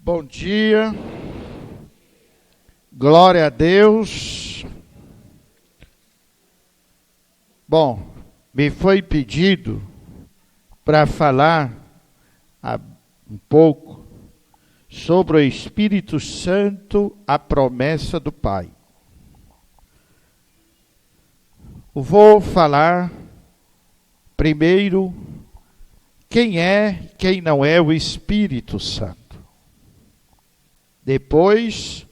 Bom dia, glória a Deus. Bom, me foi pedido para falar um pouco sobre o Espírito Santo, a promessa do Pai. Vou falar primeiro quem é, quem não é o Espírito Santo. Depois,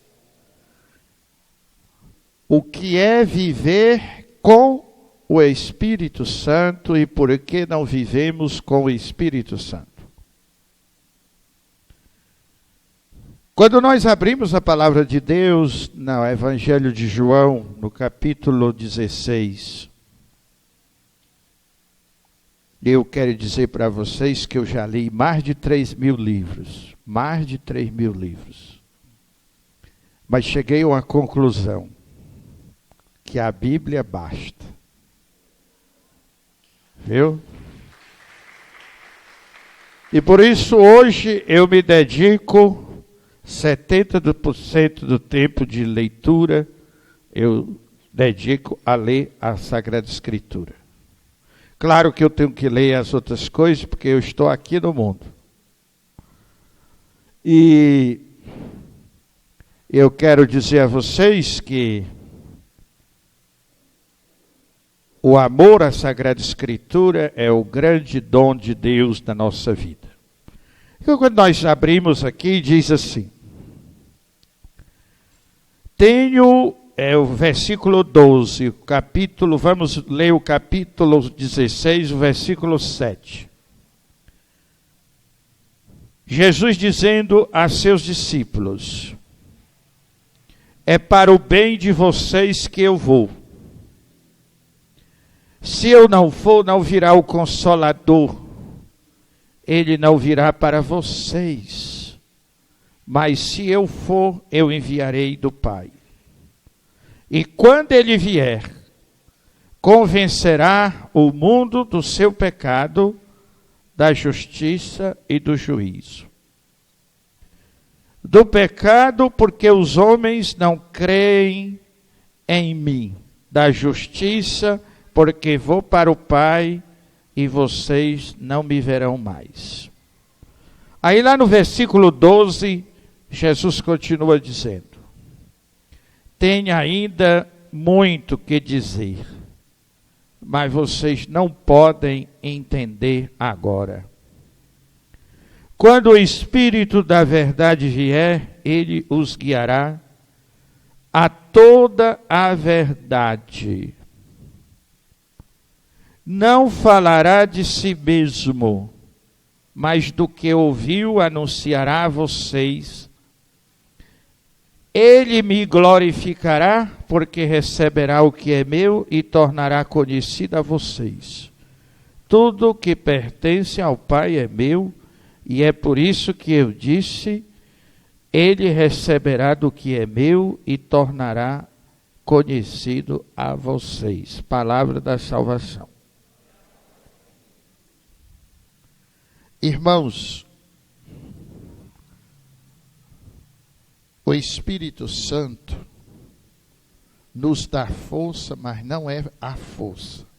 o que é viver com o Espírito Santo e por que não vivemos com o Espírito Santo. Quando nós abrimos a palavra de Deus no Evangelho de João, no capítulo 16, eu quero dizer para vocês que eu já li mais de 3.000 livros. Mais de 3.000 livros. Mas cheguei a uma conclusão, que a Bíblia basta. Viu? E por isso hoje eu me dedico 70% do tempo de leitura, eu dedico a ler a Sagrada Escritura. Claro que eu tenho que ler as outras coisas, porque eu estou aqui no mundo. E eu quero dizer a vocês que o amor à Sagrada Escritura é o grande dom de Deus na nossa vida. Então, quando nós abrimos aqui, diz assim: o versículo 12, vamos ler o capítulo 16, o versículo 7. Jesus dizendo a seus discípulos: é para o bem de vocês que eu vou. Se eu não for, não virá o Consolador. Ele não virá para vocês. Mas se eu for, eu enviarei do Pai. E quando ele vier, convencerá o mundo do seu pecado, da justiça e do juízo. Do pecado, porque os homens não creem em mim. Da justiça, porque vou para o Pai e vocês não me verão mais. Aí lá no versículo 12, Jesus continua dizendo: tem ainda muito que dizer, mas vocês não podem entender agora. Quando o Espírito da verdade vier, ele os guiará a toda a verdade. Não falará de si mesmo, mas do que ouviu anunciará a vocês. Ele me glorificará, porque receberá o que é meu e tornará conhecido a vocês. Tudo que pertence ao Pai é meu, e é por isso que eu disse: ele receberá do que é meu e tornará conhecido a vocês. Palavra da salvação. Irmãos, o Espírito Santo nos dá força, mas não é a força.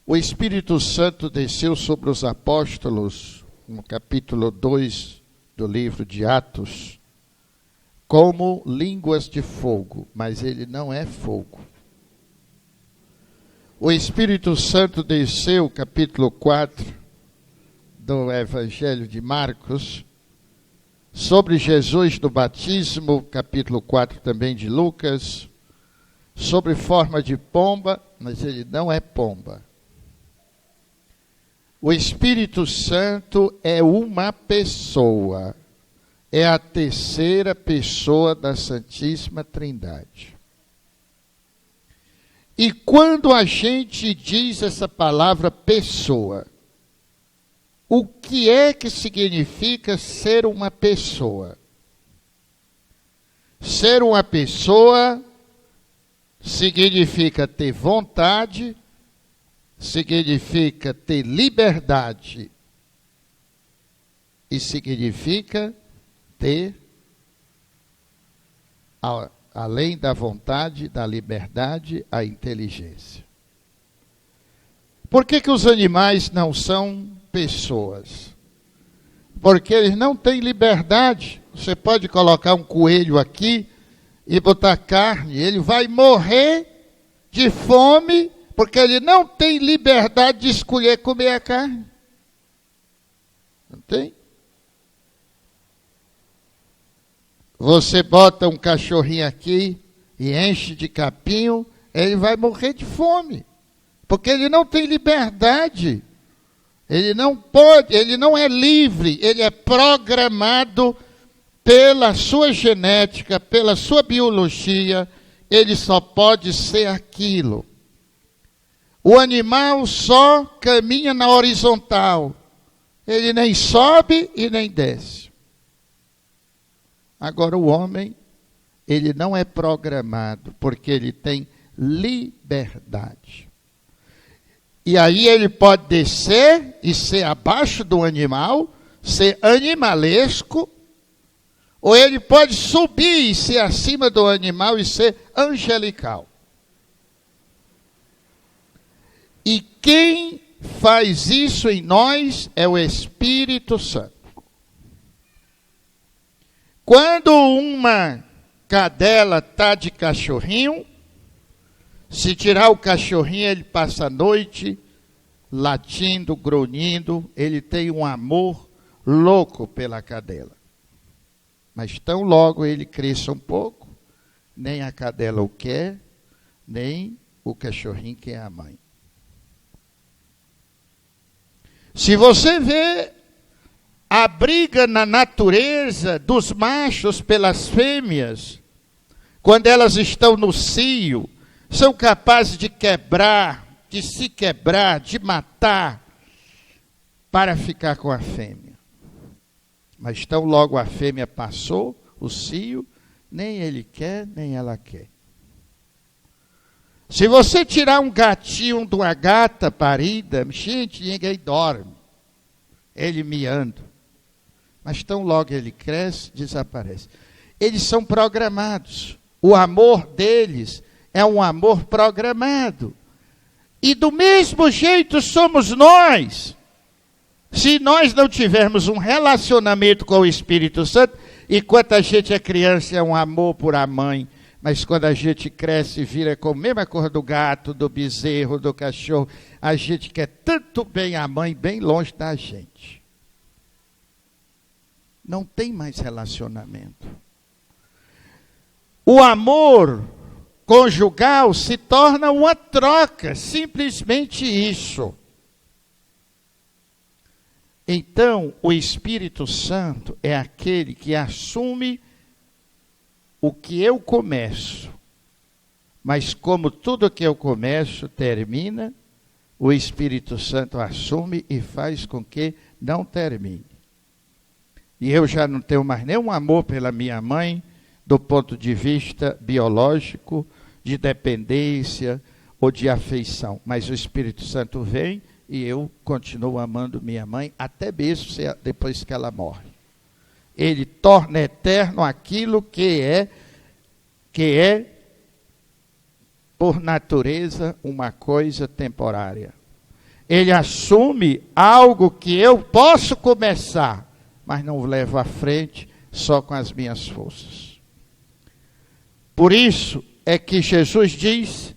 O Espírito Santo desceu sobre os apóstolos, no capítulo 2 do livro de Atos, como línguas de fogo, mas ele não é fogo. O Espírito Santo desceu, capítulo 4 do Evangelho de Marcos, sobre Jesus no batismo, capítulo 4 também de Lucas, sobre forma de pomba, mas ele não é pomba. O Espírito Santo é uma pessoa, é a terceira pessoa da Santíssima Trindade. E quando a gente diz essa palavra pessoa, o que é que significa ser uma pessoa? Ser uma pessoa significa ter vontade, significa ter liberdade, e significa ter, além da vontade, da liberdade, a inteligência. Por que os animais não são pessoas? Porque eles não têm liberdade. Você pode colocar um coelho aqui e botar carne, ele vai morrer de fome, porque ele não tem liberdade de escolher comer a carne. Não tem? Você bota um cachorrinho aqui e enche de capinho, ele vai morrer de fome, porque ele não tem liberdade. Ele não pode, ele não é livre, ele é programado pela sua genética, pela sua biologia, ele só pode ser aquilo. O animal só caminha na horizontal, ele nem sobe e nem desce. Agora o homem, ele não é programado, porque ele tem liberdade. E aí ele pode descer e ser abaixo do animal, ser animalesco, ou ele pode subir e ser acima do animal e ser angelical. E quem faz isso em nós é o Espírito Santo. Quando uma cadela está de cachorrinho, se tirar o cachorrinho, ele passa a noite latindo, grunhindo, ele tem um amor louco pela cadela. Mas tão logo ele cresça um pouco, nem a cadela o quer, nem o cachorrinho quer a mãe. Se você vê a briga na natureza dos machos pelas fêmeas, quando elas estão no cio, são capazes de quebrar, de se quebrar, de matar, para ficar com a fêmea. Mas tão logo a fêmea passou o cio, nem ele quer, nem ela quer. Se você tirar um gatinho de uma gata parida, gente, ninguém dorme. Ele miando. Mas tão logo ele cresce, desaparece. Eles são programados. O amor deles é um amor programado. E do mesmo jeito somos nós. Se nós não tivermos um relacionamento com o Espírito Santo, enquanto a gente é criança é um amor por a mãe, mas quando a gente cresce e vira com a mesma cor do gato, do bezerro, do cachorro, a gente quer tanto bem a mãe, bem longe da gente. Não tem mais relacionamento. O amor conjugal se torna uma troca, simplesmente isso. Então, o Espírito Santo é aquele que assume o que eu começo. Mas como tudo que eu começo termina, o Espírito Santo assume e faz com que não termine. E eu já não tenho mais nenhum amor pela minha mãe, do ponto de vista biológico, de dependência ou de afeição. Mas o Espírito Santo vem e eu continuo amando minha mãe, até mesmo depois que ela morre. Ele torna eterno aquilo que é, por natureza, uma coisa temporária. Ele assume algo que eu posso começar, mas não levo à frente só com as minhas forças. Por isso é que Jesus diz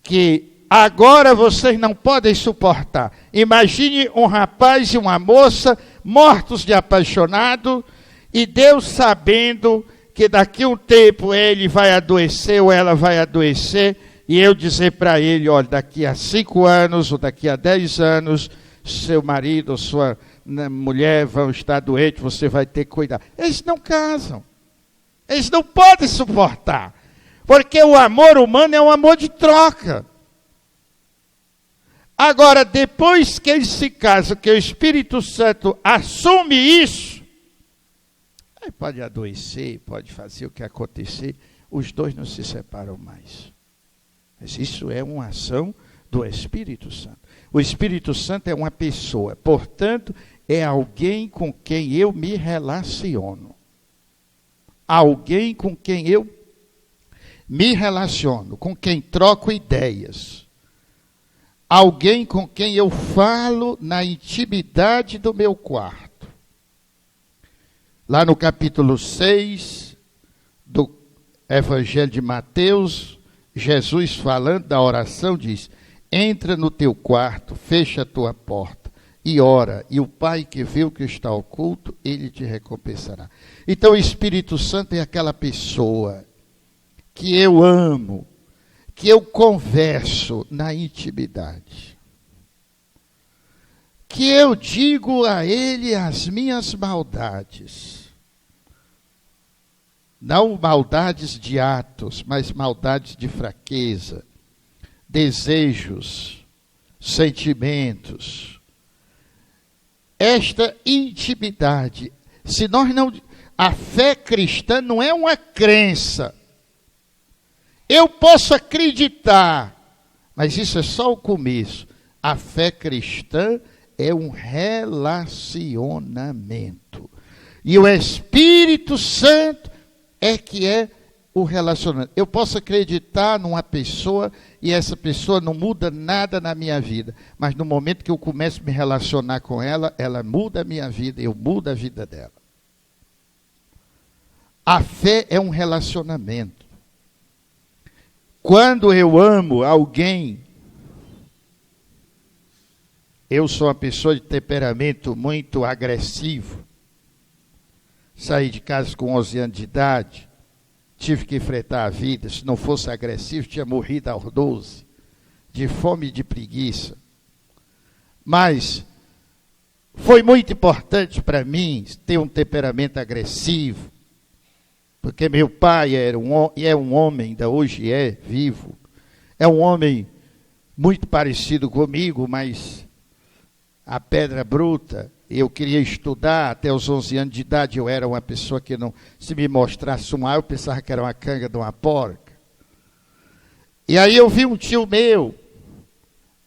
que agora vocês não podem suportar. Imagine um rapaz e uma moça mortos de apaixonado, e Deus sabendo que daqui a um tempo ele vai adoecer ou ela vai adoecer, e eu dizer para ele, olha, daqui a 5 anos ou daqui a 10 anos, seu marido ou sua mulher vão estar doentes, você vai ter que cuidar. Eles não casam. Eles não podem suportar. Porque o amor humano é um amor de troca. Agora, depois que eles se casam, que o Espírito Santo assume isso, aí pode adoecer, pode fazer o que acontecer, os dois não se separam mais. Mas isso é uma ação do Espírito Santo. O Espírito Santo é uma pessoa, portanto, é alguém com quem eu me relaciono. Alguém com quem eu me relaciono, com quem troco ideias. Alguém com quem eu falo na intimidade do meu quarto. Lá no capítulo 6 do Evangelho de Mateus, Jesus falando da oração diz: entra no teu quarto, fecha a tua porta e ora, e o Pai que vê o que está oculto, ele te recompensará. Então o Espírito Santo é aquela pessoa que eu amo, que eu converso na intimidade, que eu digo a ele as minhas maldades. Não maldades de atos, mas maldades de fraqueza, desejos, sentimentos. Esta intimidade, se nós não... A fé cristã não é uma crença. Eu posso acreditar, mas isso é só o começo. A fé cristã é um relacionamento. E o Espírito Santo é que é o relacionamento. Eu posso acreditar numa pessoa e essa pessoa não muda nada na minha vida. Mas no momento que eu começo a me relacionar com ela, ela muda a minha vida, eu mudo a vida dela. A fé é um relacionamento. Quando eu amo alguém, eu sou uma pessoa de temperamento muito agressivo. Saí de casa com 11 anos de idade, tive que enfrentar a vida. Se não fosse agressivo, tinha morrido aos 12, de fome e de preguiça. Mas foi muito importante para mim ter um temperamento agressivo, porque meu pai é um homem, ainda hoje é vivo, é um homem muito parecido comigo, mas a pedra bruta. Eu queria estudar, até os 11 anos de idade eu era uma pessoa que não, se me mostrasse um ar, eu pensava que era uma canga de uma porca. E aí eu vi um tio meu,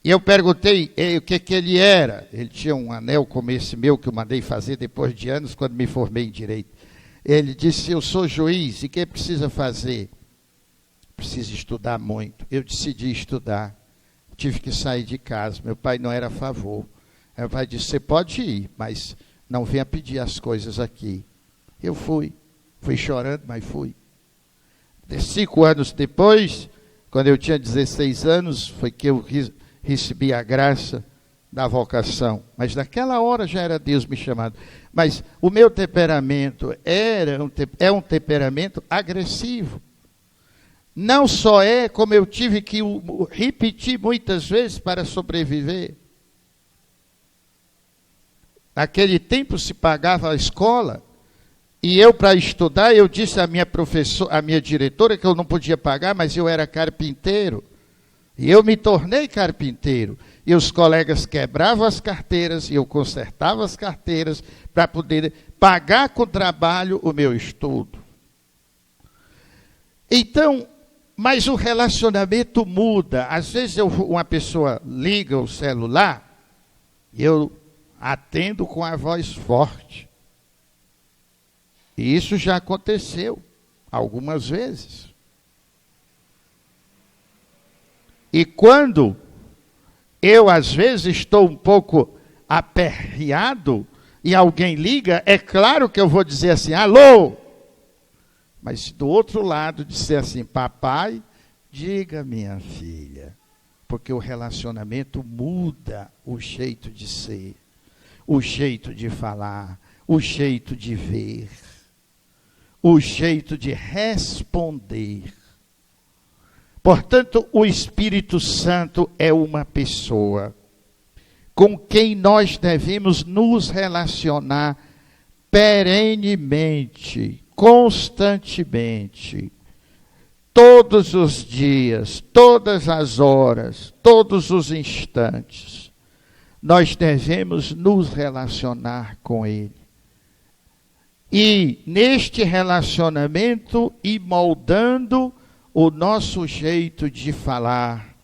e eu perguntei o que ele era. Ele tinha um anel como esse meu, que eu mandei fazer depois de anos, quando me formei em Direito. Ele disse: eu sou juiz, e o que precisa fazer? Precisa estudar muito. Eu decidi estudar, tive que sair de casa, meu pai não era a favor. Meu pai disse: você pode ir, mas não venha pedir as coisas aqui. Eu fui chorando, mas fui. 5 anos depois, quando eu tinha 16 anos, foi que eu recebi a graça da vocação. Mas naquela hora já era Deus me chamando. Mas o meu temperamento é um temperamento agressivo. Não só é, como eu tive que repetir muitas vezes para sobreviver. Naquele tempo se pagava a escola, e eu, para estudar, eu disse à minha professora, à minha diretora, que eu não podia pagar, mas eu era carpinteiro. E eu me tornei carpinteiro. E os colegas quebravam as carteiras, e eu consertava as carteiras para poder pagar com trabalho o meu estudo. Então, mas o relacionamento muda. Às vezes uma pessoa liga o celular, e eu atendo com a voz forte. E isso já aconteceu algumas vezes. E quando eu, às vezes, estou um pouco aperreado e alguém liga, é claro que eu vou dizer assim: alô! Mas do outro lado, disser assim: papai, diga, minha filha. Porque o relacionamento muda o jeito de ser, o jeito de falar, o jeito de ver, o jeito de responder. Portanto, o Espírito Santo é uma pessoa com quem nós devemos nos relacionar perenemente, constantemente, todos os dias, todas as horas, todos os instantes. Nós devemos nos relacionar com Ele. E neste relacionamento, ir moldando o nosso jeito de falar,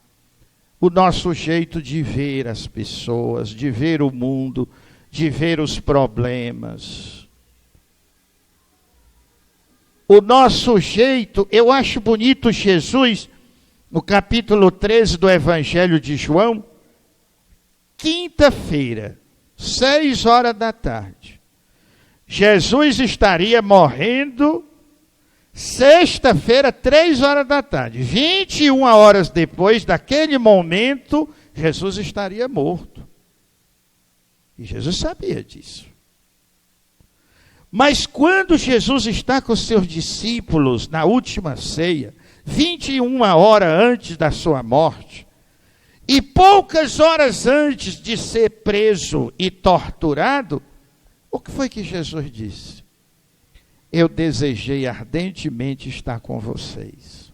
o nosso jeito de ver as pessoas, de ver o mundo, de ver os problemas. O nosso jeito, eu acho bonito Jesus, no capítulo 13 do Evangelho de João, quinta-feira, 6 horas da tarde. Jesus estaria morrendo sexta-feira, 3 horas da tarde. 21 horas depois daquele momento, Jesus estaria morto. E Jesus sabia disso. Mas quando Jesus está com seus discípulos na última ceia, 21 horas antes da sua morte, e poucas horas antes de ser preso e torturado, o que foi que Jesus disse? Eu desejei ardentemente estar com vocês.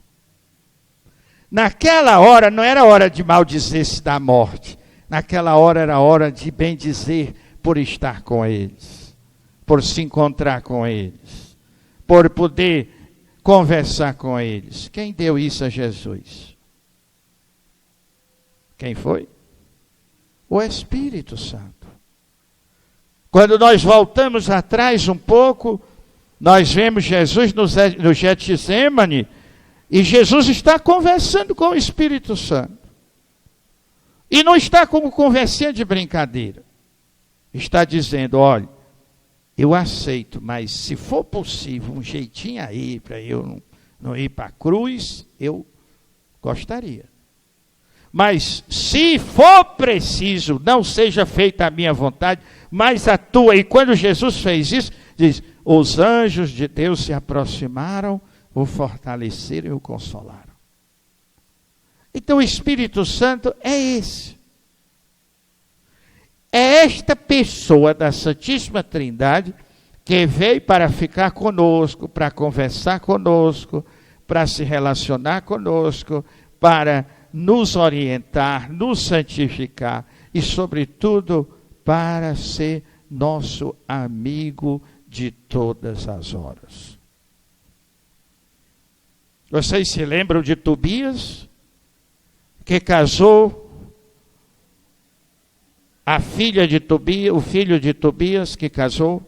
Naquela hora, não era hora de maldizer-se da morte. Naquela hora era hora de bendizer por estar com eles, por se encontrar com eles, por poder conversar com eles. Quem deu isso a Jesus? Quem foi? O Espírito Santo. Quando nós voltamos atrás um pouco, nós vemos Jesus no Getsemane, e Jesus está conversando com o Espírito Santo. E não está como conversinha de brincadeira. Está dizendo, olha, eu aceito, mas se for possível, um jeitinho aí para eu não ir para a cruz, eu gostaria. Mas se for preciso, não seja feita a minha vontade, mas a tua. E quando Jesus fez isso, diz, os anjos de Deus se aproximaram, o fortaleceram e o consolaram. Então o Espírito Santo é esse. É esta pessoa da Santíssima Trindade que veio para ficar conosco, para conversar conosco, para se relacionar conosco, para nos orientar, nos santificar e, sobretudo, para ser nosso amigo de todas as horas. Vocês se lembram de Tobias, que casou a filha de Tobias, o filho de Tobias que casou,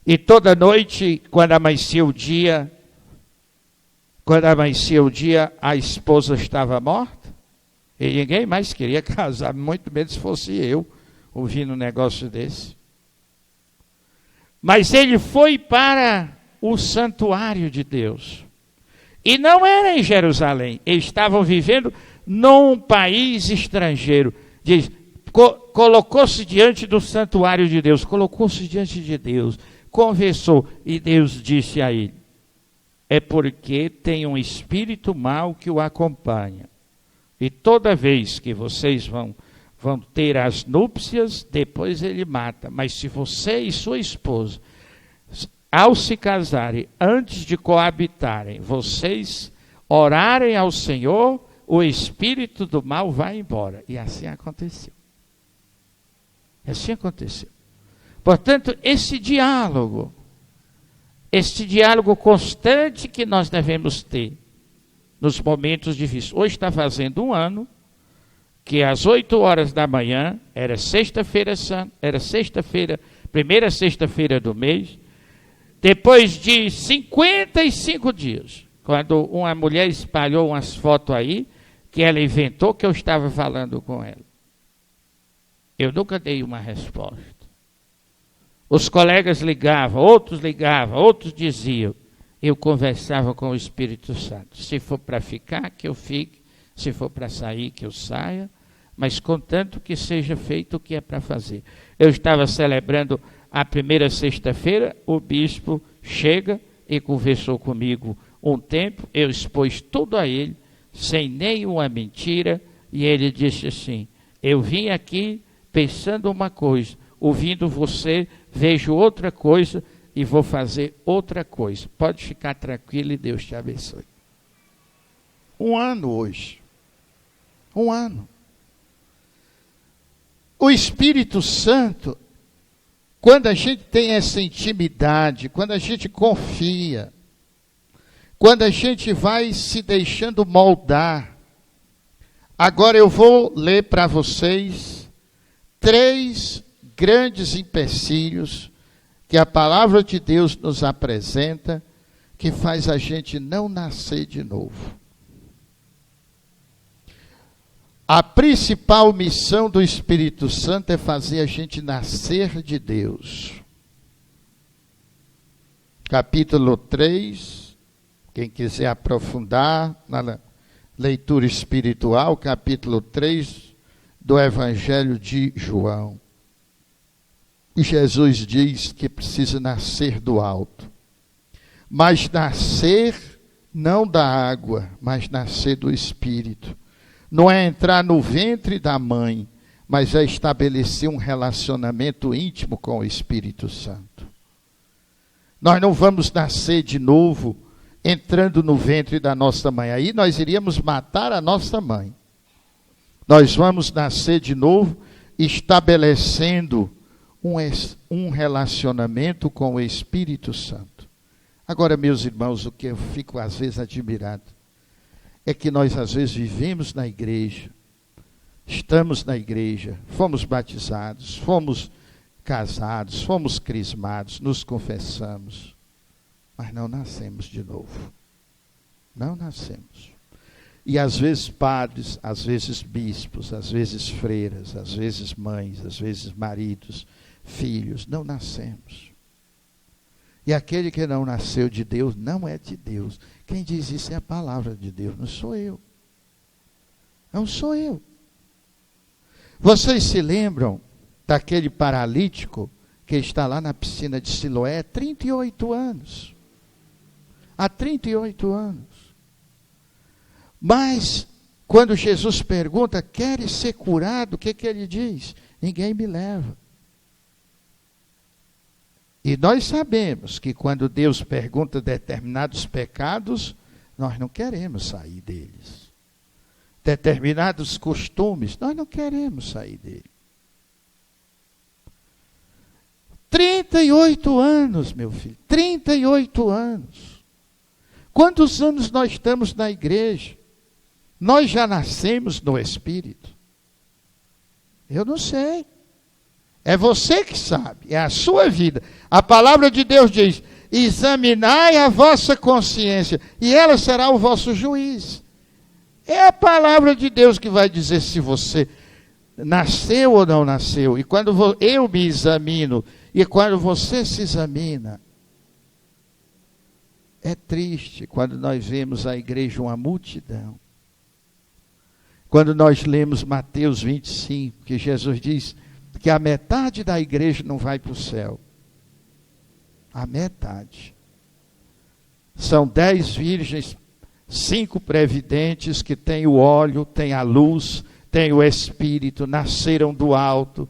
e toda noite, quando amanhecia o dia, a esposa estava morta, e ninguém mais queria casar, muito menos se fosse eu, ouvindo um negócio desse. Mas ele foi para o santuário de Deus. E não era em Jerusalém, eles estavam vivendo num país estrangeiro. Diz, colocou-se diante do santuário de Deus, colocou-se diante de Deus, conversou, e Deus disse a ele, é porque tem um espírito mau que o acompanha. E toda vez que vocês vão ter as núpcias, depois ele mata. Mas se você e sua esposa, ao se casarem, antes de coabitarem, vocês orarem ao Senhor, o espírito do mal vai embora. E assim aconteceu. Assim aconteceu. Portanto, esse diálogo constante que nós devemos ter nos momentos difíceis. Hoje está fazendo 1 ano que às 8 horas da manhã, era sexta-feira santa, era sexta-feira, primeira sexta-feira do mês, depois de 55 dias, quando uma mulher espalhou umas fotos aí, que ela inventou que eu estava falando com ela. Eu nunca dei uma resposta. Os colegas ligavam, outros diziam. Eu conversava com o Espírito Santo. Se for para ficar, que eu fique. Se for para sair, que eu saia. Mas contanto que seja feito o que é para fazer. Eu estava celebrando a primeira sexta-feira, o bispo chega e conversou comigo um tempo. Eu expus tudo a ele, sem nenhuma mentira. E ele disse assim, eu vim aqui pensando uma coisa, ouvindo você, vejo outra coisa e vou fazer outra coisa. Pode ficar tranquilo e Deus te abençoe. 1 ano hoje. 1 ano. O Espírito Santo, quando a gente tem essa intimidade, quando a gente confia, quando a gente vai se deixando moldar. Agora eu vou ler para vocês 3 grandes empecilhos que a palavra de Deus nos apresenta, que faz a gente não nascer de novo. A principal missão do Espírito Santo é fazer a gente nascer de Deus. Capítulo 3, quem quiser aprofundar na leitura espiritual, capítulo 3 do Evangelho de João. E Jesus diz que precisa nascer do alto. Mas nascer não da água, mas nascer do Espírito. Não é entrar no ventre da mãe, mas é estabelecer um relacionamento íntimo com o Espírito Santo. Nós não vamos nascer de novo entrando no ventre da nossa mãe. Aí nós iríamos matar a nossa mãe. Nós vamos nascer de novo estabelecendo um relacionamento com o Espírito Santo. Agora, meus irmãos, o que eu fico às vezes admirado é que nós às vezes vivemos na igreja, estamos na igreja, fomos batizados, fomos casados, fomos crismados, nos confessamos, mas não nascemos de novo. Não nascemos. E às vezes padres, às vezes bispos, às vezes freiras, às vezes mães, às vezes maridos, filhos, não nascemos. E aquele que não nasceu de Deus, não é de Deus. Quem diz isso é a palavra de Deus, não sou eu. Não sou eu. Vocês se lembram daquele paralítico que está lá na piscina de Siloé há 38 anos? Há 38 anos. Mas, quando Jesus pergunta, queres ser curado? O que ele diz? Ninguém me leva. E nós sabemos que quando Deus pergunta determinados pecados, nós não queremos sair deles. Determinados costumes, nós não queremos sair deles. 38 anos, meu filho, 38 anos. Quantos anos nós estamos na igreja? Nós já nascemos no Espírito? Eu não sei. É você que sabe, é a sua vida. A palavra de Deus diz, examinai a vossa consciência, e ela será o vosso juiz. É a palavra de Deus que vai dizer se você nasceu ou não nasceu. E quando eu me examino, e quando você se examina, é triste quando nós vemos a igreja uma multidão. Quando nós lemos Mateus 25, que Jesus diz que a metade da igreja não vai para o céu. A metade. São 10 virgens, 5 previdentes que têm o óleo, têm a luz, têm o Espírito, nasceram do alto.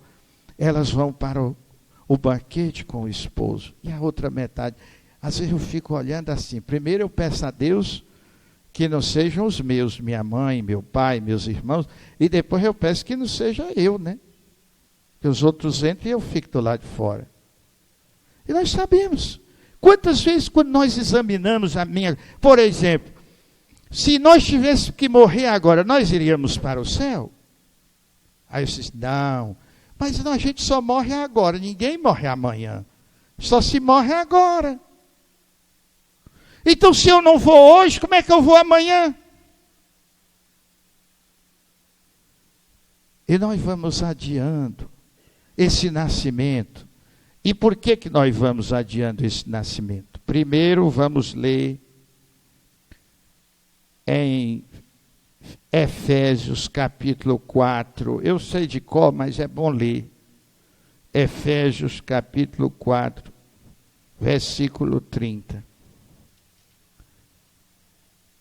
Elas vão para o banquete com o esposo. E a outra metade? Às vezes eu fico olhando assim. Primeiro eu peço a Deus que não sejam os meus, minha mãe, meu pai, meus irmãos. E depois eu peço que não seja eu, né? Que os outros entrem e eu fico do lado de fora. E nós sabemos. Quantas vezes quando nós examinamos a minha... Por exemplo, se nós tivéssemos que morrer agora, nós iríamos para o céu? Aí eu disse, não. Mas não, a gente só morre agora, ninguém morre amanhã. Só se morre agora. Então se eu não vou hoje, como é que eu vou amanhã? E nós vamos adiando esse nascimento. E por que nós vamos adiando esse nascimento? Primeiro vamos ler em Efésios capítulo 4. Eu sei de cor, mas é bom ler. Efésios capítulo 4, versículo 30.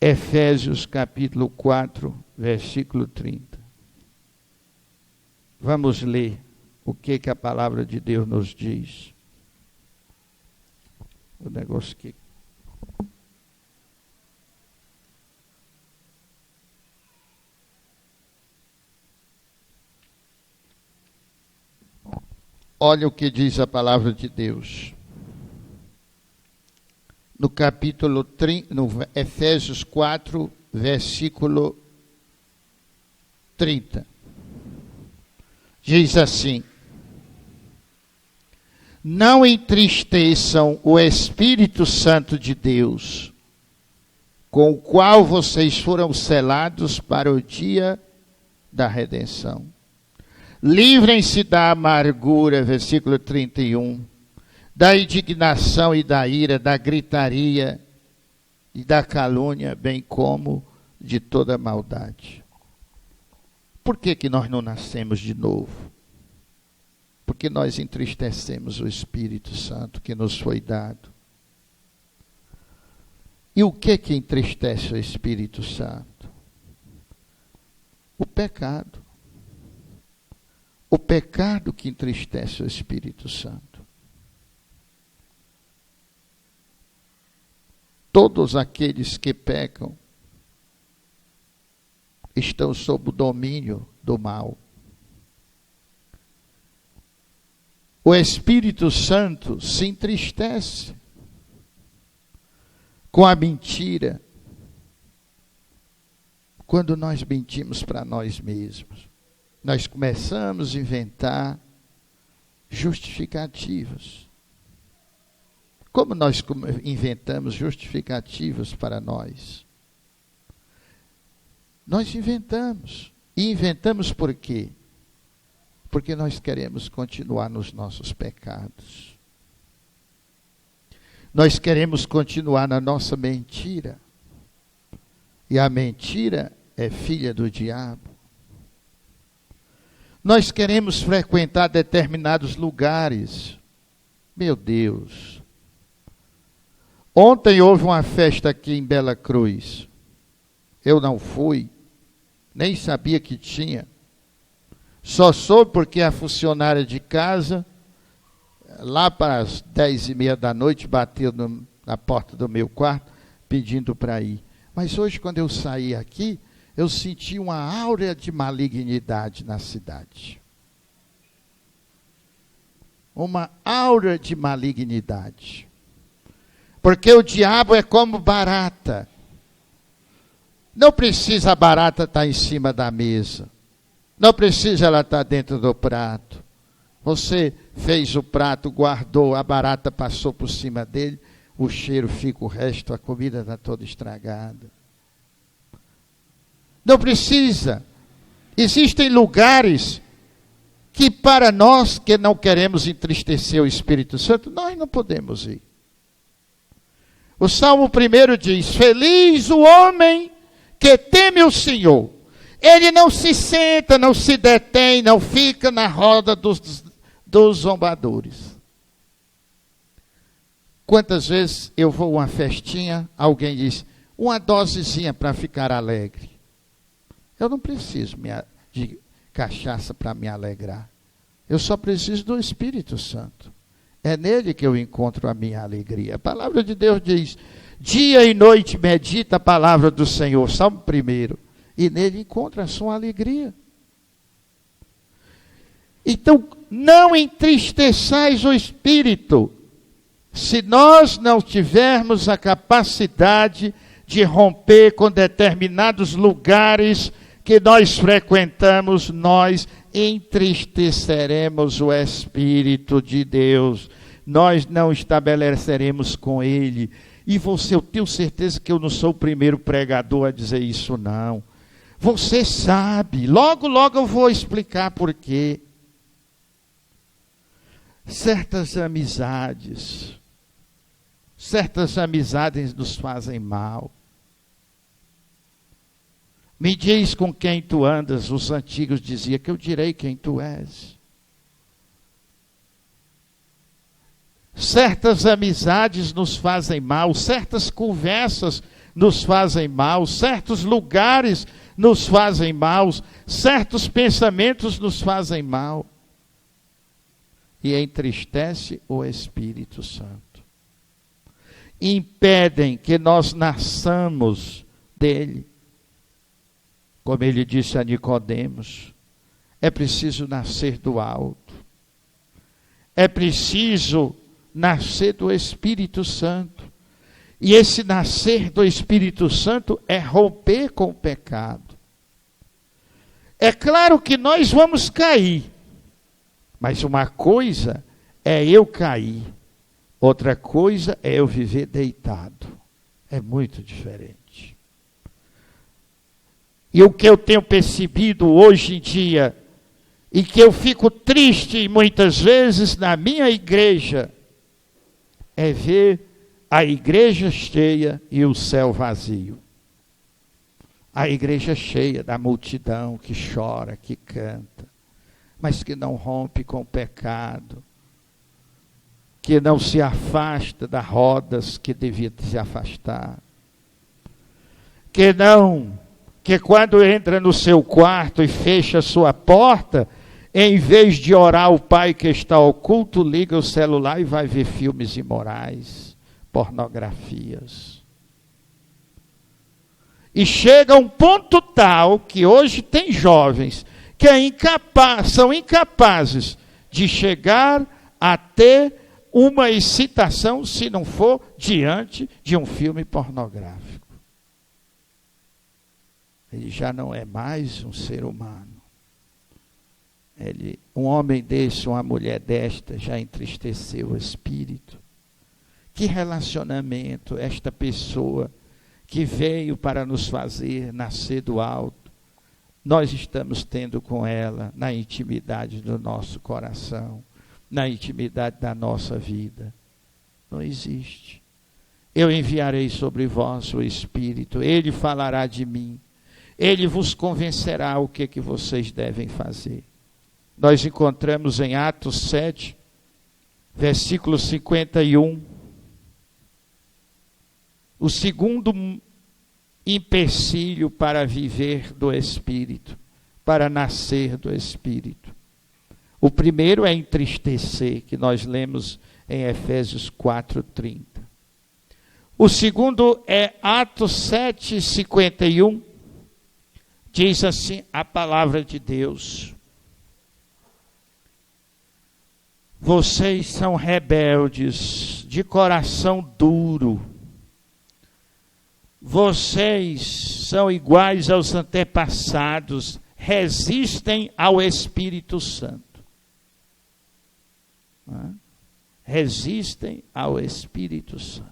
Efésios capítulo 4, versículo 30. Vamos ler o que a palavra de Deus nos diz. O negócio aqui. Olha o que diz a palavra de Deus. No capítulo 30, no Efésios 4, versículo 30. Diz assim: não entristeçam o Espírito Santo de Deus, com o qual vocês foram selados para o dia da redenção. Livrem-se da amargura, versículo 31, da indignação e da ira, da gritaria e da calúnia, bem como de toda maldade. Por que nós não nascemos de novo? Porque nós entristecemos o Espírito Santo que nos foi dado. E o que entristece o Espírito Santo? O pecado. O pecado que entristece o Espírito Santo. Todos aqueles que pecam estão sob o domínio do mal. O Espírito Santo se entristece com a mentira quando nós mentimos para nós mesmos. Nós começamos a inventar justificativas. Como nós inventamos justificativas para nós? Nós inventamos. E inventamos por quê? Porque nós queremos continuar nos nossos pecados. Nós queremos continuar na nossa mentira. E a mentira é filha do diabo. Nós queremos frequentar determinados lugares. Meu Deus. Ontem houve uma festa aqui em Bela Cruz. Eu não fui, nem sabia que tinha. Só soube porque a funcionária de casa, lá para as 10:30 da noite, bateu na porta do meu quarto, pedindo para ir. Mas hoje, quando eu saí aqui, eu senti uma áurea de malignidade na cidade. Uma áurea de malignidade. Porque o diabo é como barata. Não precisa a barata estar em cima da mesa. Não precisa ela estar dentro do prato. Você fez o prato, guardou, a barata passou por cima dele, o cheiro fica o resto, a comida está toda estragada. Não precisa. Existem lugares que para nós que não queremos entristecer o Espírito Santo, nós não podemos ir. O Salmo 1 diz: feliz o homem que teme o Senhor. Ele não se senta, não se detém, não fica na roda dos zombadores. Quantas vezes eu vou a uma festinha, alguém diz, uma dosezinha para ficar alegre. Eu não preciso de cachaça para me alegrar. Eu só preciso do Espírito Santo. É nele que eu encontro a minha alegria. A palavra de Deus diz, dia e noite medita a palavra do Senhor. Salmo 1. E nele encontra a sua alegria. Então, não entristeçais o Espírito, se nós não tivermos a capacidade de romper com determinados lugares que nós frequentamos, nós entristeceremos o Espírito de Deus. Nós não estabeleceremos com Ele. E eu tenho certeza que eu não sou o primeiro pregador a dizer isso, não. Você sabe, logo eu vou explicar por quê. Certas amizades nos fazem mal. Me diz com quem tu andas, os antigos diziam, que eu direi quem tu és. Certas amizades nos fazem mal, certas conversas nos fazem mal, certos lugares nos fazem mal, certos pensamentos nos fazem mal. E entristece o Espírito Santo. Impedem que nós nasçamos dele. Como ele disse a Nicodemos, é preciso nascer do alto. É preciso nascer do Espírito Santo. E esse nascer do Espírito Santo é romper com o pecado. É claro que nós vamos cair. Mas uma coisa é eu cair. Outra coisa é eu viver deitado. É muito diferente. E o que eu tenho percebido hoje em dia, e que eu fico triste muitas vezes na minha igreja, é ver a igreja cheia e o céu vazio. A igreja cheia da multidão que chora, que canta, mas que não rompe com o pecado, que não se afasta das rodas que devia se afastar, que quando entra no seu quarto e fecha a sua porta, em vez de orar ao Pai que está oculto, liga o celular e vai ver filmes imorais, pornografias. E chega a um ponto tal que hoje tem jovens que são incapazes de chegar a ter uma excitação se não for diante de um filme pornográfico. Ele já não é mais um ser humano. Um homem desse, uma mulher desta, já entristeceu o espírito. Que relacionamento esta pessoa que veio para nos fazer nascer do alto, nós estamos tendo com ela na intimidade do nosso coração, na intimidade da nossa vida? Não existe. Eu enviarei sobre vós o Espírito, Ele falará de mim, Ele vos convencerá o que vocês devem fazer. Nós encontramos em Atos 7, versículo 51, o segundo empecilho para viver do Espírito, para nascer do Espírito. O primeiro é entristecer, que nós lemos em Efésios 4:30. O segundo é Atos 7:51, diz assim a palavra de Deus: vocês são rebeldes, de coração duro. Vocês são iguais aos antepassados, resistem ao Espírito Santo. Resistem ao Espírito Santo.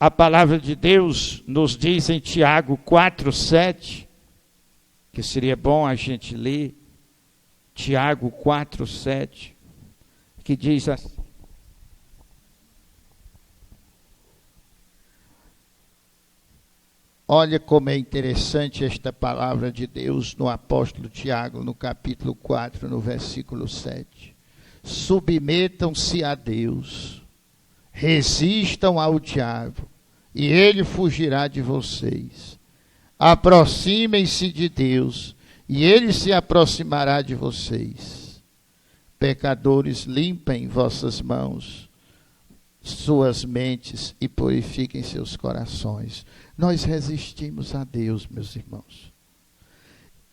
A palavra de Deus nos diz em Tiago 4:7, que seria bom a gente ler, Tiago 4:7, que diz assim: olha como é interessante esta palavra de Deus no apóstolo Tiago, no capítulo 4, no versículo 7. Submetam-se a Deus, resistam ao diabo, e ele fugirá de vocês. Aproximem-se de Deus, e ele se aproximará de vocês. Pecadores, limpem vossas mãos, suas mentes, e purifiquem seus corações. Nós resistimos a Deus, meus irmãos.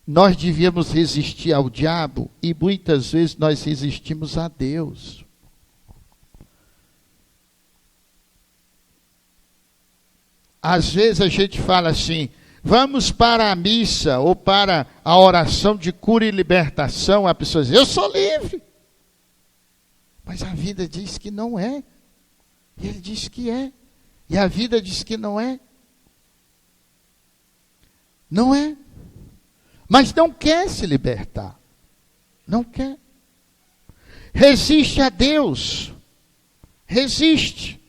Nós devíamos resistir ao diabo, e muitas vezes nós resistimos a Deus. Às vezes a gente fala assim: vamos para a missa ou para a oração de cura e libertação. A pessoa diz: eu sou livre. Mas a vida diz que não é. E ele diz que é. E a vida diz que não é. Não é. Mas não quer se libertar. Não quer. Resiste a Deus. Resiste.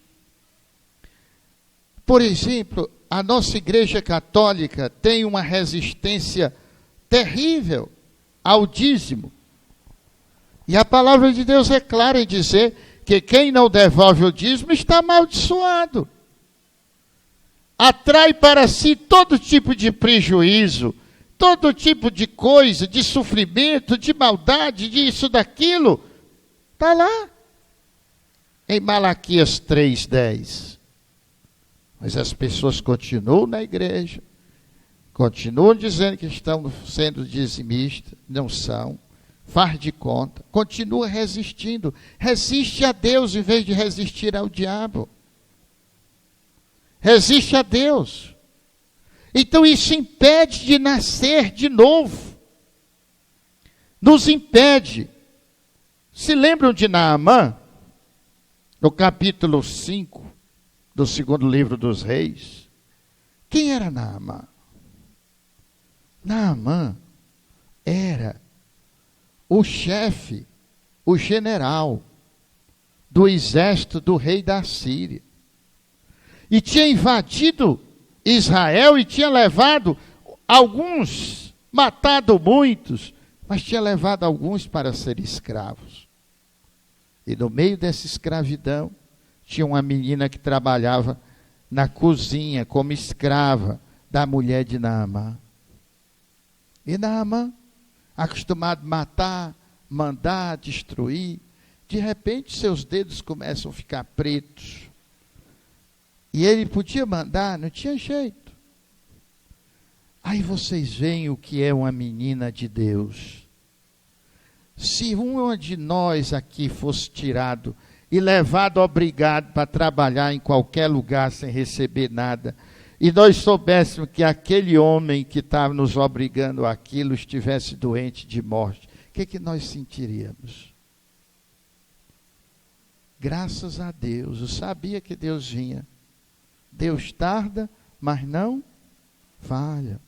Por exemplo, a nossa igreja católica tem uma resistência terrível ao dízimo. E a palavra de Deus é clara em dizer que quem não devolve o dízimo está amaldiçoado. Atrai para si todo tipo de prejuízo, todo tipo de coisa, de sofrimento, de maldade, disso, daquilo. Está lá. Em Malaquias 3:10. Mas as pessoas continuam na igreja, continuam dizendo que estão sendo dizimistas, não são, faz de conta, continua resistindo, resiste a Deus em vez de resistir ao diabo. Resiste a Deus. Então isso impede de nascer de novo. nos impede. Se lembram de Naamã? No capítulo 5 do segundo livro dos Reis. Quem era Naamã? Naamã era o chefe, o general do exército do rei da Síria. E tinha invadido Israel e tinha levado alguns, matado muitos, mas tinha levado alguns para serem escravos. E no meio dessa escravidão, tinha uma menina que trabalhava na cozinha como escrava da mulher de Naamã. E Naamã, acostumado a matar, mandar, destruir, de repente seus dedos começam a ficar pretos. E ele podia mandar, não tinha jeito. Aí vocês veem o que é uma menina de Deus. Se uma de nós aqui fosse tirado e levado obrigado para trabalhar em qualquer lugar sem receber nada, e nós soubéssemos que aquele homem que estava nos obrigando àquilo estivesse doente de morte, o que nós sentiríamos? Graças a Deus, eu sabia que Deus vinha. Deus tarda, mas não falha.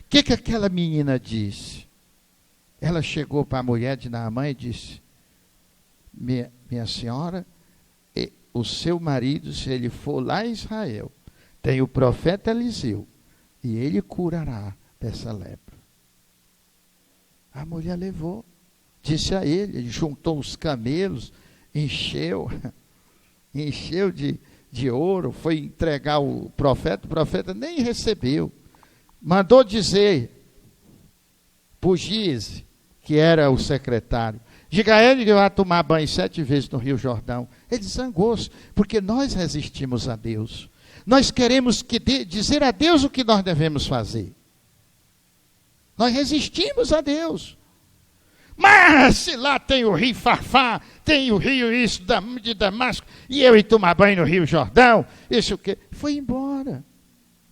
O que aquela menina disse? Ela chegou para a mulher de Naamã e disse: minha senhora, o seu marido, se ele for lá em Israel, tem o profeta Eliseu, e ele curará dessa lepra. A mulher levou, disse a ele juntou os camelos, encheu de ouro, foi entregar o profeta nem recebeu. Mandou dizer para o Gize, que era o secretário, diga a ele que vai tomar banho 7 vezes no Rio Jordão. Ele zangou-se, porque nós resistimos a Deus. Nós queremos dizer a Deus o que nós devemos fazer. Nós resistimos a Deus. Mas se lá tem o rio Farfá, tem o rio isso de Damasco, e eu ir tomar banho no Rio Jordão, isso o quê? Foi embora.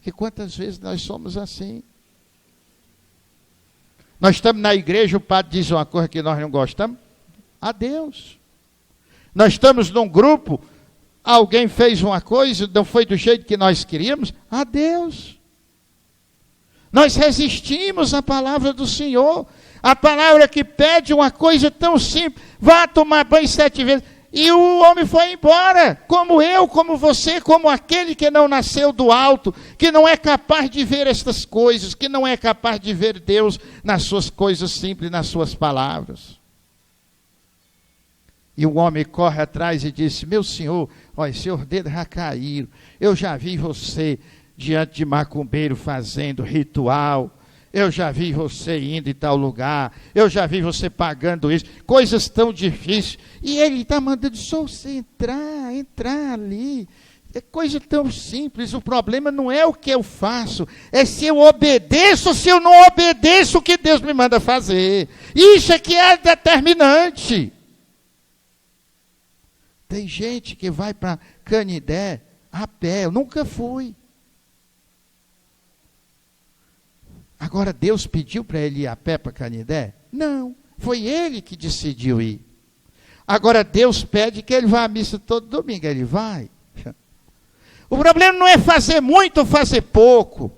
E quantas vezes nós somos assim? Nós estamos na igreja, o padre diz uma coisa que nós não gostamos, a Deus. Nós estamos num grupo, alguém fez uma coisa, não foi do jeito que nós queríamos, a Deus. Nós resistimos à palavra do Senhor, a palavra que pede uma coisa tão simples, vá tomar banho 7 vezes, e o homem foi embora, como eu, como você, como aquele que não nasceu do alto, que não é capaz de ver estas coisas, que não é capaz de ver Deus nas suas coisas simples, nas suas palavras. E o homem corre atrás e disse: meu senhor, olha, seus dedos já caíram, eu já vi você diante de macumbeiro fazendo ritual, eu já vi você indo em tal lugar, eu já vi você pagando isso, coisas tão difíceis, e ele está mandando só você entrar ali, é coisa tão simples. O problema não é o que eu faço, é se eu obedeço ou se eu não obedeço o que Deus me manda fazer. Isso é que é determinante. Tem gente que vai para Canindé a pé, eu nunca fui. Agora Deus pediu para ele ir a pé para Canindé? Não, foi ele que decidiu ir. Agora Deus pede que ele vá à missa todo domingo, ele vai. O problema não é fazer muito ou fazer pouco.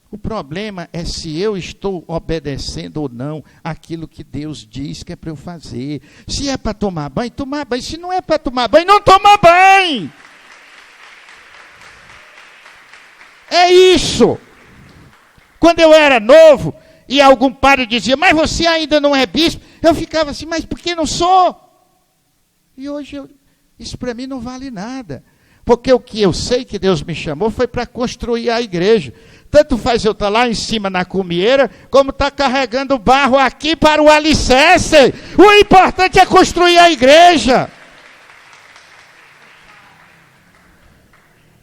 O problema é se eu estou obedecendo ou não aquilo que Deus diz que é para eu fazer. Se é para tomar banho, tomar banho. Se não é para tomar banho, não toma banho. É isso. Quando eu era novo, e algum padre dizia: mas você ainda não é bispo, eu ficava assim: mas por que não sou? E hoje isso para mim não vale nada, porque o que eu sei que Deus me chamou foi para construir a igreja. Tanto faz eu estar lá em cima na cumieira, como estar carregando barro aqui para o alicerce. O importante é construir a igreja.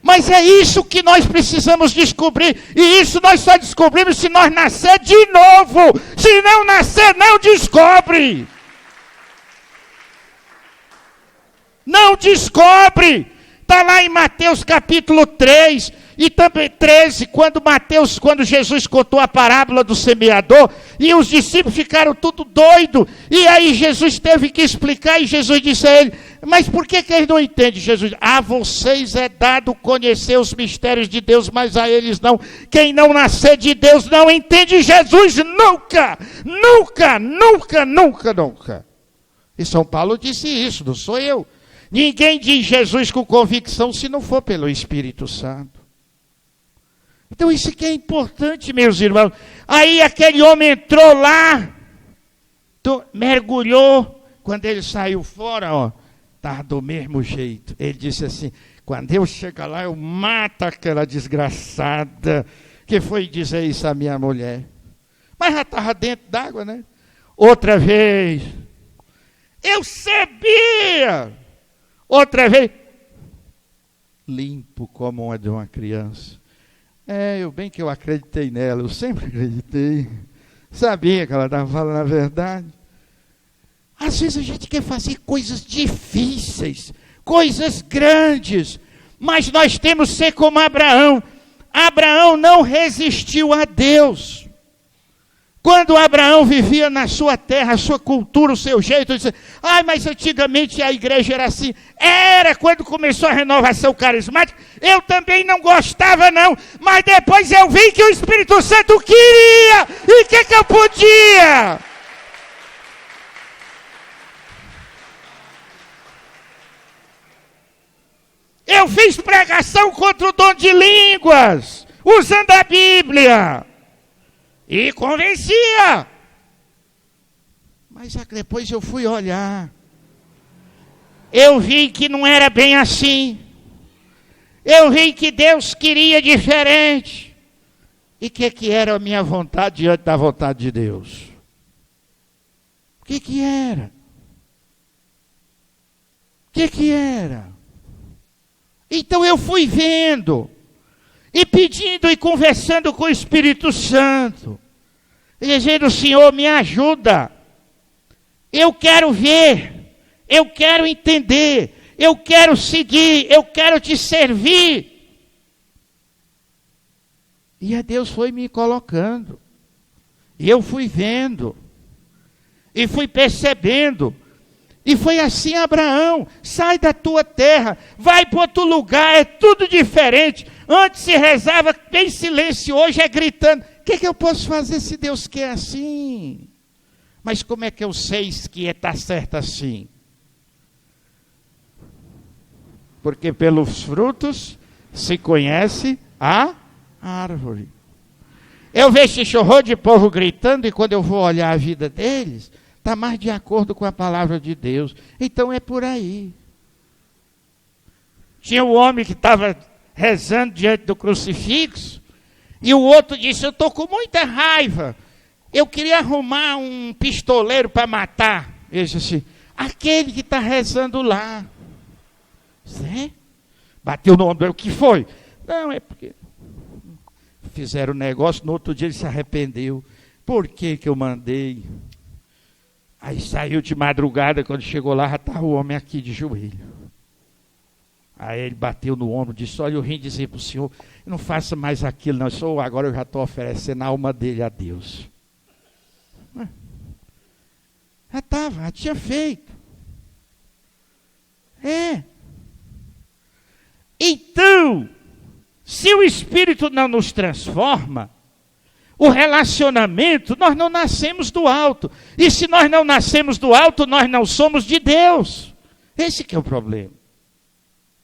Mas é isso que nós precisamos descobrir. E isso nós só descobrimos se nós nascer de novo. Se não nascer, não descobre. Não descobre. Está lá em Mateus capítulo 3. E também 13, quando Jesus contou a parábola do semeador, e os discípulos ficaram tudo doidos, e aí Jesus teve que explicar, e Jesus disse a ele, mas por que eles não entendem? Jesus, a vocês é dado conhecer os mistérios de Deus, mas a eles não. Quem não nascer de Deus não entende Jesus nunca, nunca, nunca, nunca, nunca. E São Paulo disse isso, não sou eu. Ninguém diz Jesus com convicção se não for pelo Espírito Santo. Então isso que é importante, meus irmãos. Aí aquele homem entrou lá, mergulhou, quando ele saiu fora, estava do mesmo jeito. Ele disse assim, quando eu chegar lá, eu mato aquela desgraçada que foi dizer isso à minha mulher. Mas já estava dentro d'água, né? Outra vez, eu sabia. Outra vez, limpo como uma de uma criança. Bem que eu acreditei nela, eu sempre acreditei. Sabia que ela estava falando a verdade. Às vezes a gente quer fazer coisas difíceis, coisas grandes, mas nós temos que ser como Abraão. Abraão não resistiu a Deus. Quando Abraão vivia na sua terra, a sua cultura, o seu jeito, ele disse, mas antigamente a igreja era assim. Era quando começou a renovação carismática, eu também não gostava não, mas depois eu vi que o Espírito Santo queria, e o que eu podia? Eu fiz pregação contra o dom de línguas, usando a Bíblia. E convencia. Mas depois eu fui olhar. Eu vi que não era bem assim. Eu vi que Deus queria diferente. E o que era a minha vontade diante da vontade de Deus? O que era? O que era? Então eu fui vendo. E pedindo e conversando com o Espírito Santo. E dizendo, Senhor, me ajuda. Eu quero ver. Eu quero entender. Eu quero seguir. Eu quero te servir. E Deus foi me colocando. E eu fui vendo. E fui percebendo. E foi assim, Abraão, sai da tua terra, vai para outro lugar, é tudo diferente. Antes se rezava em silêncio, hoje é gritando. O que eu posso fazer se Deus quer assim? Mas como é que eu sei que está certo assim? Porque pelos frutos se conhece a árvore. Eu vejo esse horror de povo gritando e quando eu vou olhar a vida deles, está mais de acordo com a palavra de Deus. Então é por aí. Tinha um homem que estava rezando diante do crucifixo, e o outro disse, eu estou com muita raiva, eu queria arrumar um pistoleiro para matar. Ele disse assim, aquele que está rezando lá. Zé? Bateu no ombro, o que foi? Não, é porque fizeram um negócio, no outro dia ele se arrependeu. Por que eu mandei? Aí saiu de madrugada, quando chegou lá, já estava o homem aqui de joelho. Aí ele bateu no ombro, disse, olha, eu vim dizer para o senhor, não faça mais aquilo, não. Agora eu já estou oferecendo a alma dele a Deus. Já tinha feito. Então, se o Espírito não nos transforma, o relacionamento, nós não nascemos do alto. E se nós não nascemos do alto, nós não somos de Deus. Esse que é o problema.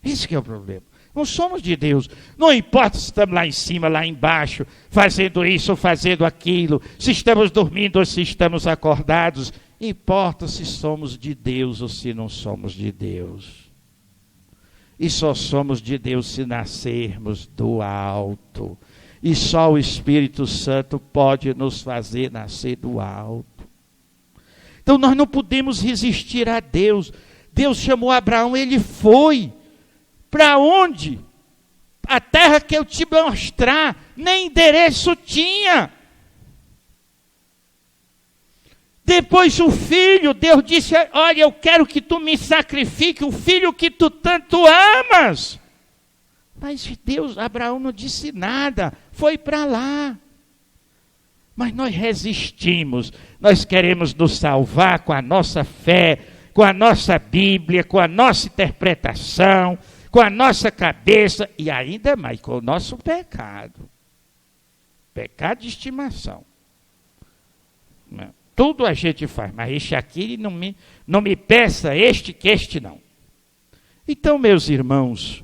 Esse que é o problema. Não somos de Deus. Não importa se estamos lá em cima, lá embaixo, fazendo isso ou fazendo aquilo, se estamos dormindo ou se estamos acordados. Importa se somos de Deus ou se não somos de Deus. E só somos de Deus se nascermos do alto. E só o Espírito Santo pode nos fazer nascer do alto. Então nós não podemos resistir a Deus. Deus chamou Abraão, ele foi. Para onde? A terra que eu te mostrar, nem endereço tinha. Depois o filho, Deus disse, olha, eu quero que tu me sacrifique o filho que tu tanto amas. Mas Deus, Abraão não disse nada, foi para lá. Mas nós resistimos, nós queremos nos salvar com a nossa fé, com a nossa Bíblia, com a nossa interpretação, com a nossa cabeça e ainda mais com o nosso pecado. Pecado de estimação. Tudo a gente faz, mas este aqui não me peça que este não. Então, meus irmãos,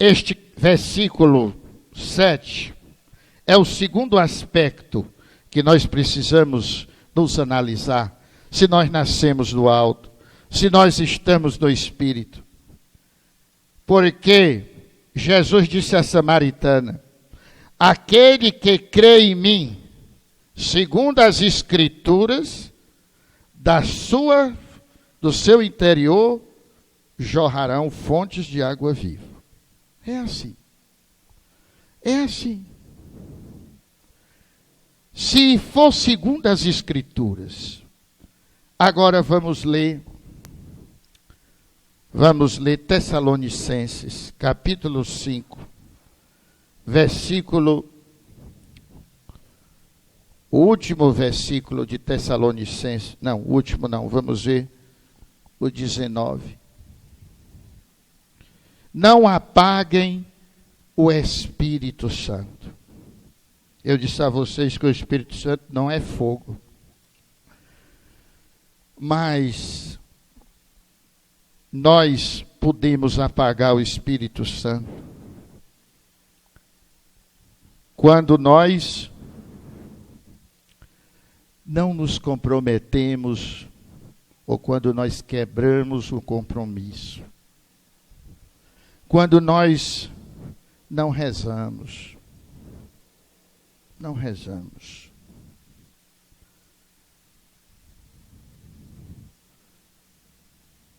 este versículo 7 é o segundo aspecto que nós precisamos nos analisar. Se nós nascemos do alto, se nós estamos no Espírito. Porque Jesus disse à samaritana: aquele que crê em mim, segundo as Escrituras, do seu interior jorrarão fontes de água viva. É assim. É assim. Se for segundo as Escrituras, agora vamos ler Tessalonicenses, capítulo 5, o último versículo de Tessalonicenses, vamos ver o 19. Não apaguem o Espírito Santo. Eu disse a vocês que o Espírito Santo não é fogo. Mas nós podemos apagar o Espírito Santo quando nós não nos comprometemos ou quando nós quebramos o compromisso. Quando nós não rezamos. Não rezamos.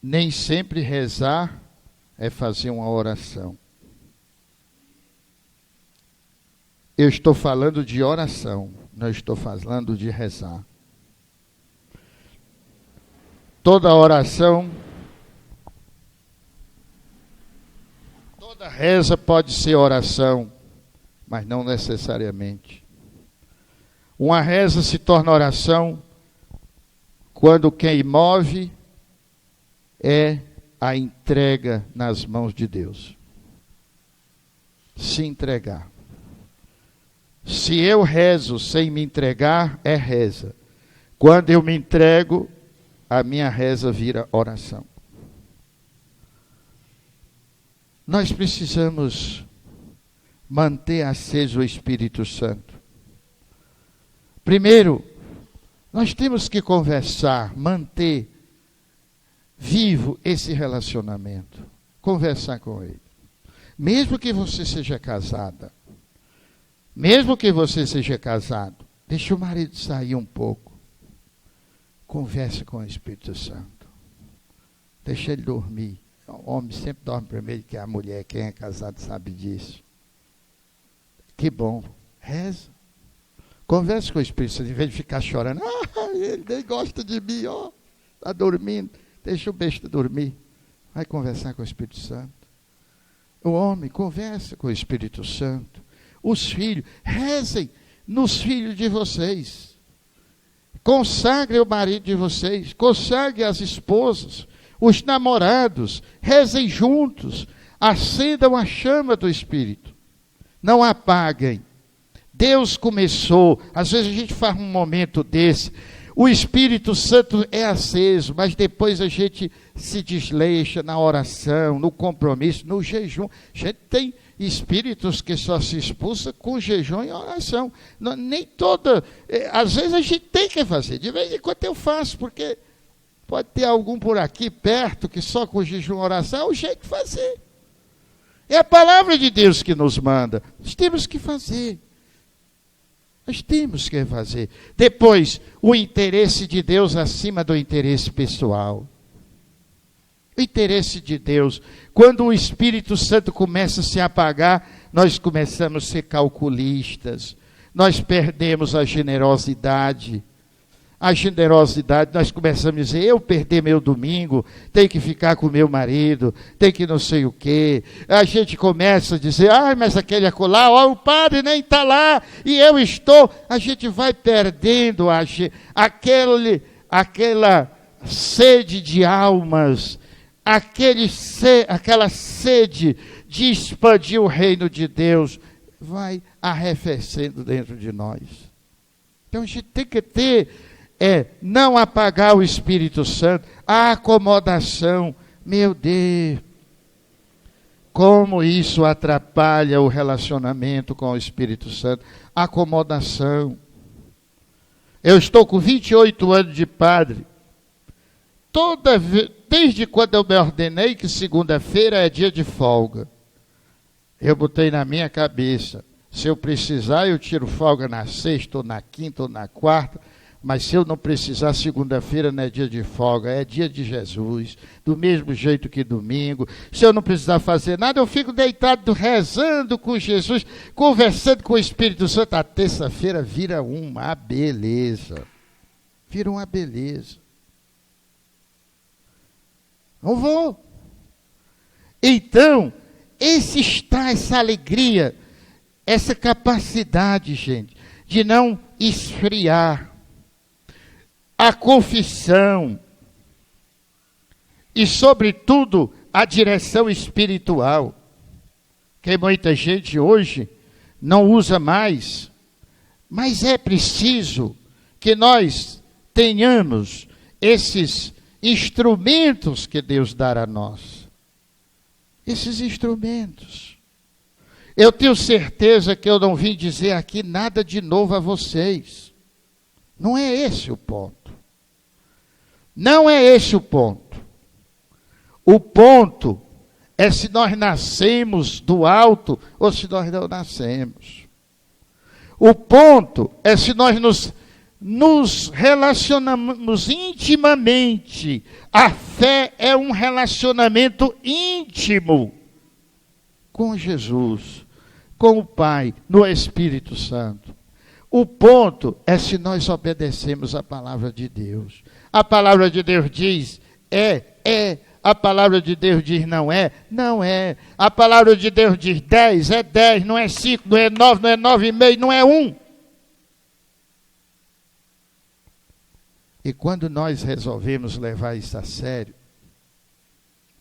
Nem sempre rezar é fazer uma oração. Eu estou falando de oração, não estou falando de rezar. Toda oração, toda reza pode ser oração, mas não necessariamente. Uma reza se torna oração quando quem move é a entrega nas mãos de Deus. Se entregar. Se eu rezo sem me entregar, é reza. Quando eu me entrego, a minha reza vira oração. Nós precisamos manter aceso o Espírito Santo. Primeiro, nós temos que conversar, manter vivo esse relacionamento. Conversar com ele. Mesmo que você seja casada, deixe o marido sair um pouco. Converse com o Espírito Santo. Deixe ele dormir. O homem sempre dorme primeiro que a mulher. Quem é casado sabe disso. Que bom. Reza. Converse com o Espírito Santo, em vez de ficar chorando. Ele nem gosta de mim, está dormindo. Deixa o besta dormir. Vai conversar com o Espírito Santo. O homem, conversa com o Espírito Santo. Os filhos, rezem nos filhos de vocês. Consagre o marido de vocês. Consagre as esposas, os namorados. Rezem juntos. Acendam a chama do Espírito. Não apaguem. Deus começou, às vezes a gente faz um momento desse, o Espírito Santo é aceso, mas depois a gente se desleixa na oração, no compromisso, no jejum. A gente tem espíritos que só se expulsam com jejum e oração. Não, nem toda, às vezes a gente tem que fazer, de vez em quando eu faço, porque pode ter algum por aqui perto que só com jejum e oração é o jeito de fazer. É a palavra de Deus que nos manda, nós temos que fazer. Nós temos que fazer. Depois, o interesse de Deus acima do interesse pessoal. O interesse de Deus. Quando o Espírito Santo começa a se apagar, nós começamos a ser calculistas. Nós perdemos a generosidade. a generosidade, nós começamos a dizer, eu perder meu domingo, tenho que ficar com meu marido, tenho que não sei o quê. A gente começa a dizer, mas aquele acolá, o padre nem está lá, e eu estou. A gente vai perdendo aquela sede de almas, aquela sede de expandir o reino de Deus, vai arrefecendo dentro de nós. Então a gente tem que ter, não apagar o Espírito Santo, a acomodação. Meu Deus, como isso atrapalha o relacionamento com o Espírito Santo. Acomodação. Eu estou com 28 anos de padre. Desde quando eu me ordenei, que segunda-feira é dia de folga, eu botei na minha cabeça, se eu precisar, eu tiro folga na sexta, ou na quinta, ou na quarta, mas se eu não precisar, segunda-feira não é dia de folga, é dia de Jesus, do mesmo jeito que domingo. Se eu não precisar fazer nada, eu fico deitado, rezando com Jesus, conversando com o Espírito Santo. A terça-feira vira uma beleza. Vira uma beleza. Não vou. Então, essa alegria, essa capacidade, gente, de não esfriar, a confissão e, sobretudo, a direção espiritual, que muita gente hoje não usa mais, mas é preciso que nós tenhamos esses instrumentos que Deus dá a nós. Esses instrumentos. Eu tenho certeza que eu não vim dizer aqui nada de novo a vocês. Não é esse o ponto. Não é esse o ponto. O ponto é se nós nascemos do alto ou se nós não nascemos. O ponto é se nós nos relacionamos intimamente. A fé é um relacionamento íntimo com Jesus, com o Pai, no Espírito Santo. O ponto é se nós obedecemos a palavra de Deus. A palavra de Deus diz, é. A palavra de Deus diz, não é. A palavra de Deus diz 10, é 10, não é 5, não é 9, não é 9,5, não é 1. E quando nós resolvemos levar isso a sério,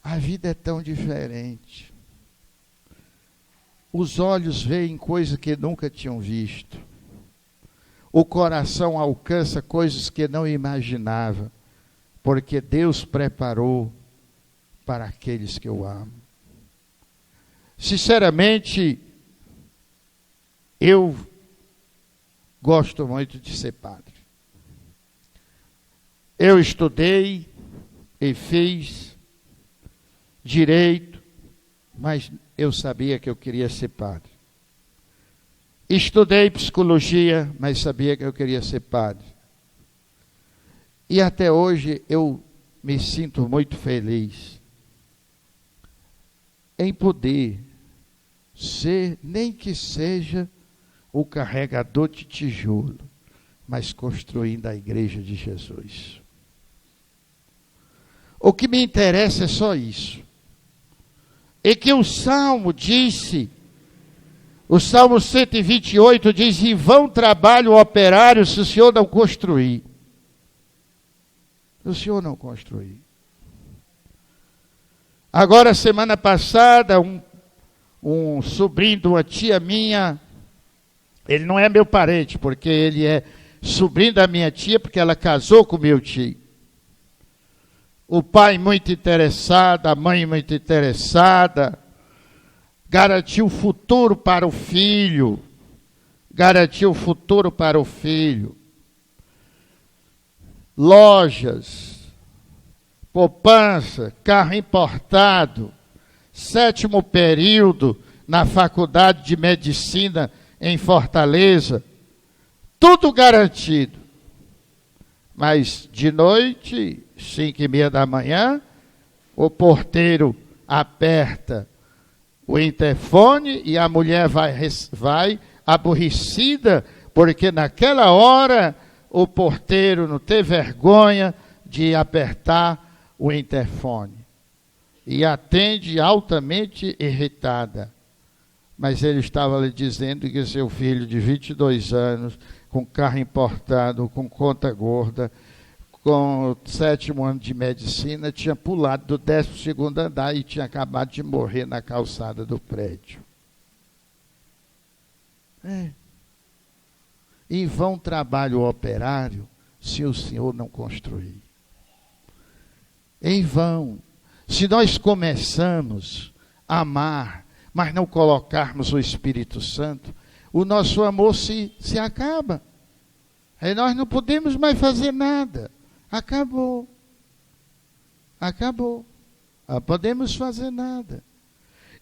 a vida é tão diferente. Os olhos veem coisas que nunca tinham visto. O coração alcança coisas que não imaginava, porque Deus preparou para aqueles que eu amo. Sinceramente, eu gosto muito de ser padre. Eu estudei e fiz direito, mas eu sabia que eu queria ser padre. Estudei psicologia, mas sabia que eu queria ser padre. E até hoje eu me sinto muito feliz em poder ser, nem que seja o carregador de tijolo, mas construindo a igreja de Jesus. O que me interessa é só isso. E que o Salmo disse, o Salmo 128 diz, em vão trabalho o operário se o Senhor não construir. Se o Senhor não construir. Agora, semana passada, um sobrinho de uma tia minha, ele não é meu parente, porque ele é sobrinho da minha tia, porque ela casou com meu tio. O pai muito interessado, a mãe muito interessada, garantiu o futuro para o filho, lojas, poupança, carro importado, 7º período na faculdade de medicina em Fortaleza, tudo garantido. Mas de noite, 5:30 da manhã, o porteiro aperta o interfone e a mulher vai aborrecida, porque naquela hora o porteiro não ter vergonha de apertar o interfone. E atende altamente irritada. Mas ele estava lhe dizendo que seu filho de 22 anos, com carro importado, com conta gorda, com o 7º ano de medicina, tinha pulado do 12º andar e tinha acabado de morrer na calçada do prédio. Em vão trabalho operário, se o Senhor não construir. Em vão. Se nós começamos a amar, mas não colocarmos o Espírito Santo, o nosso amor se acaba. Aí nós não podemos mais fazer nada. Acabou. Acabou. Não podemos fazer nada.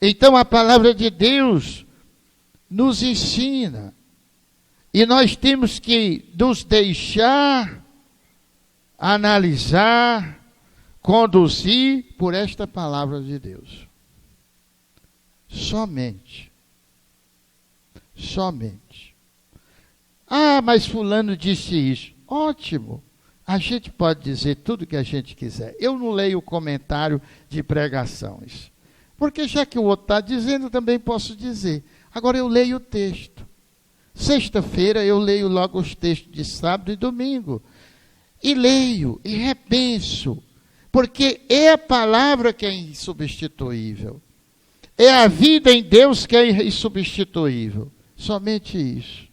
Então a palavra de Deus nos ensina. E nós temos que nos deixar analisar, conduzir por esta palavra de Deus. Somente. Somente. Ah, mas fulano disse isso. Ótimo. A gente pode dizer tudo que a gente quiser. Eu não leio o comentário de pregações. Porque já que o outro está dizendo, eu também posso dizer. Agora eu leio o texto. Sexta-feira eu leio logo os textos de sábado e domingo. E leio, e repenso. Porque é a palavra que é insubstituível. É a vida em Deus que é insubstituível. Somente isso.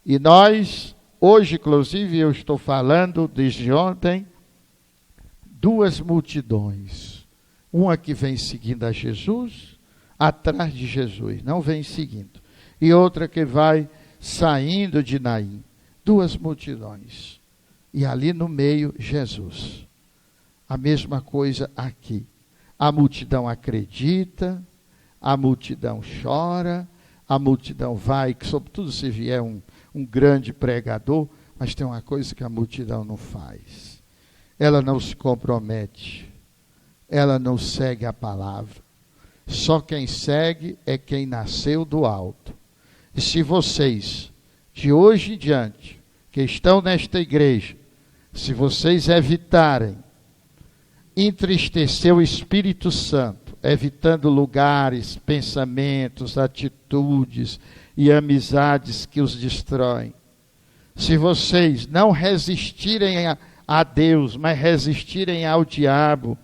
E nós, hoje, inclusive, eu estou falando, desde ontem, 2 multidões. Uma que vem seguindo a Jesus, atrás de Jesus, não vem seguindo. E outra que vai saindo de Naim. 2 multidões. E ali no meio, Jesus. A mesma coisa aqui. A multidão acredita, a multidão chora, a multidão vai, sobretudo se vier um grande pregador, mas tem uma coisa que a multidão não faz. Ela não se compromete, ela não segue a palavra. Só quem segue é quem nasceu do alto. E se vocês, de hoje em diante, que estão nesta igreja, se vocês evitarem entristecer o Espírito Santo, evitando lugares, pensamentos, atitudes e amizades que os destroem. Se vocês não resistirem a Deus, mas resistirem ao diabo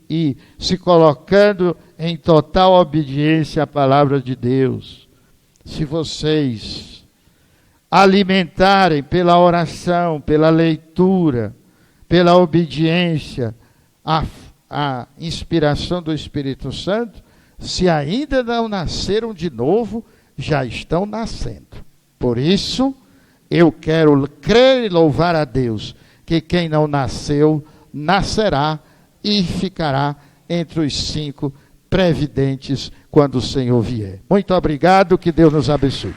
e se colocando em total obediência à palavra de Deus, se vocês alimentarem pela oração, pela leitura, pela obediência, a inspiração do Espírito Santo, se ainda não nasceram de novo, já estão nascendo. Por isso, eu quero crer e louvar a Deus, que quem não nasceu, nascerá e ficará entre os 5 previdentes quando o Senhor vier. Muito obrigado, que Deus nos abençoe.